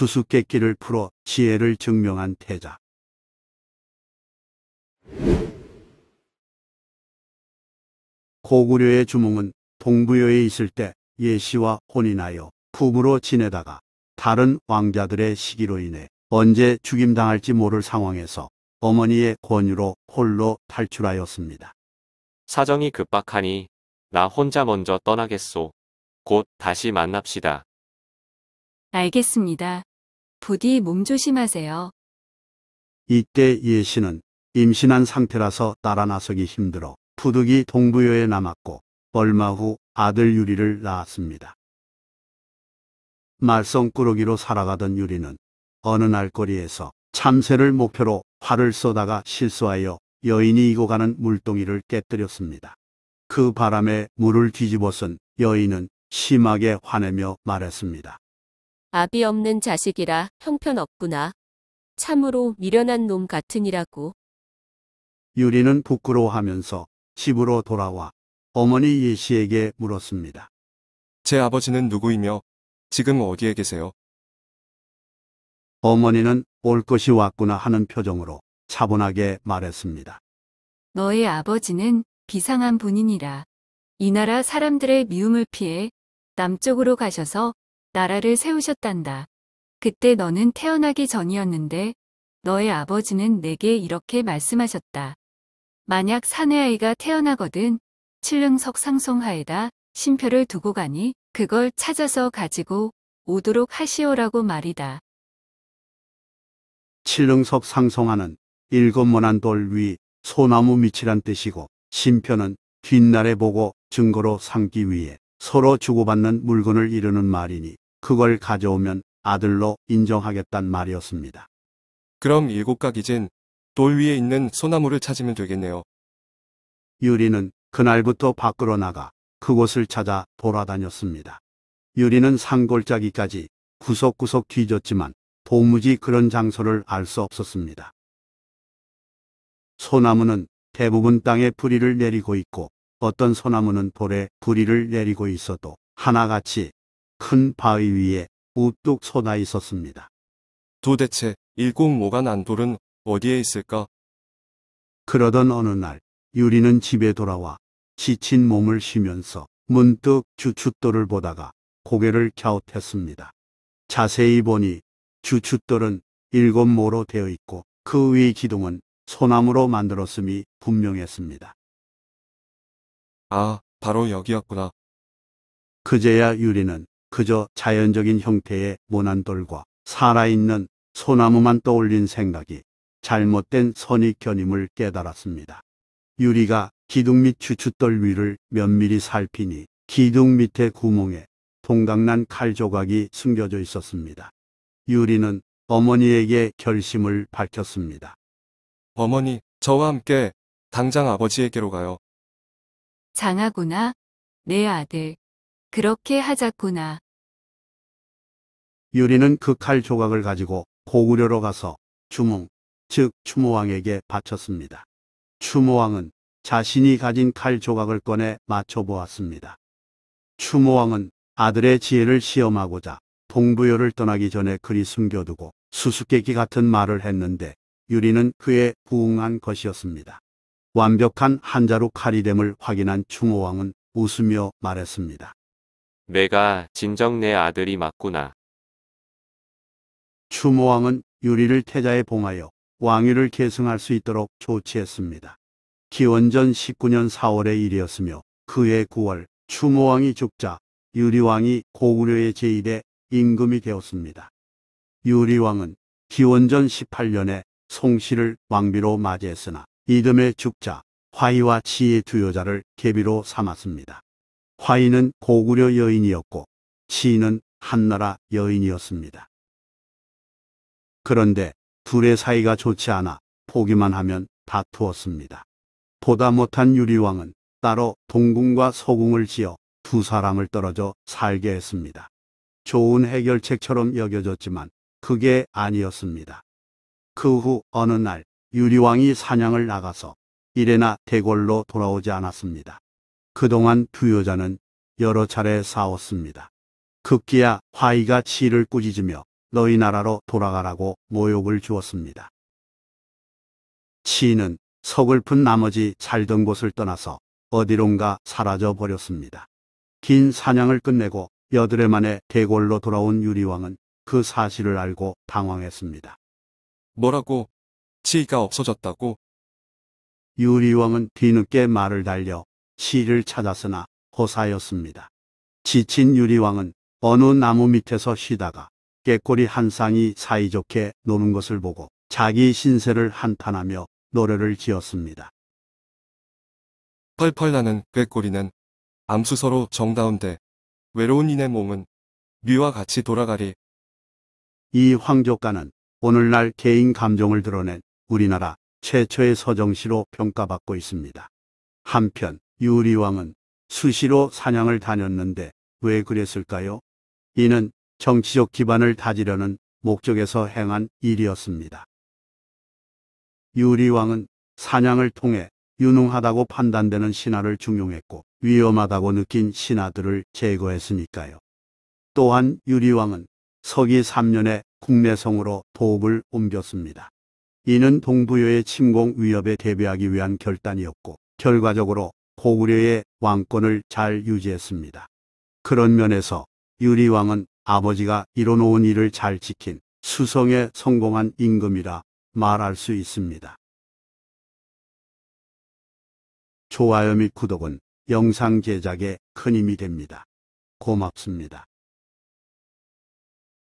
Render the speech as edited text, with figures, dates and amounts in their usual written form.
수수께끼를 풀어 지혜를 증명한 태자. 고구려의 주몽은 동부여에 있을 때 예씨와 혼인하여 부부로 지내다가 다른 왕자들의 시기로 인해 언제 죽임당할지 모를 상황에서 어머니의 권유로 홀로 탈출하였습니다. 사정이 급박하니 나 혼자 먼저 떠나겠소. 곧 다시 만납시다. 알겠습니다. 부디 몸 조심하세요. 이때 예씨는 임신한 상태라서 따라 나서기 힘들어 부득이 동부여에 남았고 얼마 후 아들 유리를 낳았습니다. 말썽꾸러기로 살아가던 유리는 어느 날 거리에서 참새를 목표로 활을 쏘다가 실수하여 여인이 이고 가는 물동이를 깨뜨렸습니다. 그 바람에 물을 뒤집어 쓴 여인은 심하게 화내며 말했습니다. 아비 없는 자식이라 형편없구나. 참으로 미련한 놈 같으니라고. 유리는 부끄러워하면서 집으로 돌아와 어머니 예씨에게 물었습니다. 제 아버지는 누구이며 지금 어디에 계세요? 어머니는 올 것이 왔구나 하는 표정으로 차분하게 말했습니다. 너의 아버지는 비상한 분이니라. 이 나라 사람들의 미움을 피해 남쪽으로 가셔서 나라를 세우셨단다. 그때 너는 태어나기 전이었는데 너의 아버지는 내게 이렇게 말씀하셨다. 만약 사내아이가 태어나거든 칠릉석 상송하에다 신표를 두고 가니 그걸 찾아서 가지고 오도록 하시오라고 말이다. 칠릉석 상송하는 일곱모난 돌 위 소나무 밑이란 뜻이고 신표는 뒷날에 보고 증거로 삼기 위해 서로 주고받는 물건을 이루는 말이니 그걸 가져오면 아들로 인정하겠단 말이었습니다. 그럼 7각이진 돌 위에 있는 소나무를 찾으면 되겠네요. 유리는 그날부터 밖으로 나가 그곳을 찾아 돌아다녔습니다. 유리는 산골짜기까지 구석구석 뒤졌지만 도무지 그런 장소를 알 수 없었습니다. 소나무는 대부분 땅에 뿌리를 내리고 있고 어떤 소나무는 돌에 뿌리를 내리고 있어도 하나같이 큰 바위 위에 우뚝 솟아 있었습니다. 도대체 7모가 난 돌은 어디에 있을까? 그러던 어느 날 유리는 집에 돌아와 지친 몸을 쉬면서 문득 주춧돌을 보다가 고개를 갸웃했습니다. 자세히 보니 주춧돌은 7모로 되어 있고 그 위 기둥은 소나무로 만들었음이 분명했습니다. 아, 바로 여기였구나. 그제야 유리는 그저 자연적인 형태의 모난 돌과 살아있는 소나무만 떠올린 생각이 잘못된 선입견임을 깨달았습니다. 유리가 기둥 및 주춧돌 위를 면밀히 살피니 기둥 밑에 구멍에 동강난 칼 조각이 숨겨져 있었습니다. 유리는 어머니에게 결심을 밝혔습니다. 어머니, 저와 함께 당장 아버지에게로 가요. 장하구나. 내 아들. 그렇게 하자꾸나. 유리는 그 칼 조각을 가지고 고구려로 가서 주몽, 즉 추모왕에게 바쳤습니다. 추모왕은 자신이 가진 칼 조각을 꺼내 맞춰보았습니다. 추모왕은 아들의 지혜를 시험하고자 동부여를 떠나기 전에 그리 숨겨두고 수수께끼 같은 말을 했는데 유리는 그에 부응한 것이었습니다. 완벽한 한자루 칼이됨을 확인한 추모왕은 웃으며 말했습니다. 내가 진정 내 아들이 맞구나. 추모왕은 유리를 태자에 봉하여 왕위를 계승할 수 있도록 조치했습니다. 기원전 19년 4월의 일이었으며 그해 9월 추모왕이 죽자 유리왕이 고구려의 제1의 임금이 되었습니다. 유리왕은 기원전 18년에 송씨를 왕비로 맞이했으나 이듬해 죽자 화희와 치의 두 여자를 계비로 삼았습니다. 화희는 고구려 여인이었고 치는 한나라 여인이었습니다. 그런데 둘의 사이가 좋지 않아 보기만 하면 다투었습니다. 보다 못한 유리왕은 따로 동궁과 서궁을 지어 두 사람을 떨어져 살게 했습니다. 좋은 해결책처럼 여겨졌지만 그게 아니었습니다. 그 후 어느 날 유리왕이 사냥을 나가서 이래나 대궐로 돌아오지 않았습니다. 그동안 두 여자는 여러 차례 싸웠습니다. 급기야 화희가 치를 꾸짖으며 너희 나라로 돌아가라고 모욕을 주었습니다. 치인은 서글픈 나머지 살던 곳을 떠나서 어디론가 사라져 버렸습니다. 긴 사냥을 끝내고 여드레 만에 대궐로 돌아온 유리왕은 그 사실을 알고 당황했습니다. 뭐라고? 치이가 없어졌다고? 유리왕은 뒤늦게 말을 달려 치이를 찾았으나 허사였습니다. 지친 유리왕은 어느 나무 밑에서 쉬다가 꾀꼬리 한 쌍이 사이좋게 노는 것을 보고 자기 신세를 한탄하며 노래를 지었습니다. 펄펄 나는 꾀꼬리는 암수서로 정다운데 외로운 이내 몸은 뉘와 같이 돌아가리. 이 황족가는 오늘날 개인 감정을 드러낸 우리나라 최초의 서정시로 평가받고 있습니다. 한편 유리왕은 수시로 사냥을 다녔는데 왜 그랬을까요? 이는 정치적 기반을 다지려는 목적에서 행한 일이었습니다. 유리왕은 사냥을 통해 유능하다고 판단되는 신하를 중용했고 위험하다고 느낀 신하들을 제거했으니까요. 또한 유리왕은 서기 3년에 국내성으로 도읍을 옮겼습니다. 이는 동부여의 침공 위협에 대비하기 위한 결단이었고 결과적으로 고구려의 왕권을 잘 유지했습니다. 그런 면에서 유리왕은 아버지가 이뤄놓은 일을 잘 지킨 수성에 성공한 임금이라 말할 수 있습니다. 좋아요 및 구독은 영상 제작에 큰 힘이 됩니다. 고맙습니다.